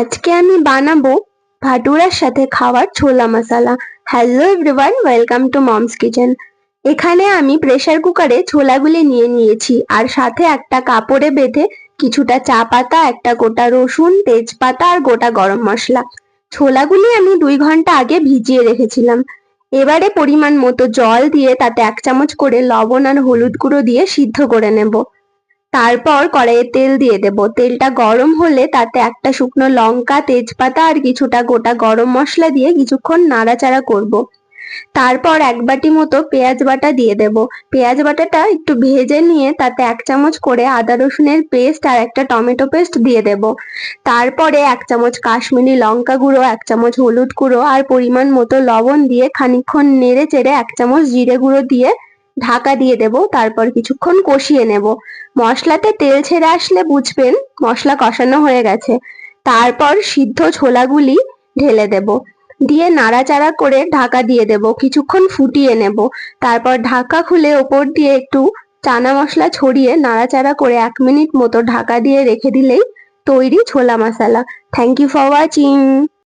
আজকে আমি বানাবো ভাটুরার সাথে খাওয়ার ছোলা মশলা। Hello everyone, welcome to mom's kitchen. এখানে আমি প্রেসার কুকারে ছোলাগুলি নিয়ে নিয়েছি, আর সাথে একটা কাপড়ে বেঁধে কিছুটা চা পাতা, একটা গোটা রসুন, তেজপাতা আর গোটা গরম মশলা। ছোলাগুলি আমি 2 ঘন্টা আগে ভিজিয়ে রেখেছিলাম। এবারে পরিমাণ মতো জল দিয়ে তাতে 1 চামচ করে লবণ আর হলুদ গুঁড়ো দিয়ে সিদ্ধ করে নেব। তারপর কড়াইয়ে তেল দিয়ে দেব। তেলটা গরম হলে তাতে একটা শুকনো লঙ্কা, তেজপাতা আর কিছুটা গোটা গরম মশলা দিয়ে কিছুক্ষণ নাড়াচাড়া করব। তারপর 1 বাটি মতো পেঁয়াজ বাটা দিয়ে দেব। পেঁয়াজ বাটাটা একটু ভেজে নিয়ে তাতে 1 চামচ করে আদা রসুনের পেস্ট আর একটা টমেটো পেস্ট দিয়ে দেব। তারপরে 1 চামচ কাশ্মীরি লঙ্কা গুঁড়ো, 1 চামচ হলুদ গুঁড়ো আর পরিমাণ মতো লবণ দিয়ে খানিকক্ষণ নেড়ে চেড়ে 1 চামচ জিরে গুঁড়ো দিয়ে ঢাকা দিয়ে দেব। তারপর কিছুক্ষণ কষিয়ে নেব। মশলাতে তেল ছেড়ে আসলে বুঝবেন মশলা কষানো হয়ে গেছে। তারপর সিদ্ধ ছোলাগুলি ঢেলে দেব, দিয়ে নাড়াচাড়া করে ঢাকা দিয়ে দেব, কিছুক্ষণ ফুটিয়ে নেব। তারপর ঢাকা খুলে ওপর দিয়ে একটু চানা মশলা ছড়িয়ে নাড়াচাড়া করে 1 মিনিট মতো ঢাকা দিয়ে রেখে দিলেই তৈরি ছোলা মশলা। Thank you for watching.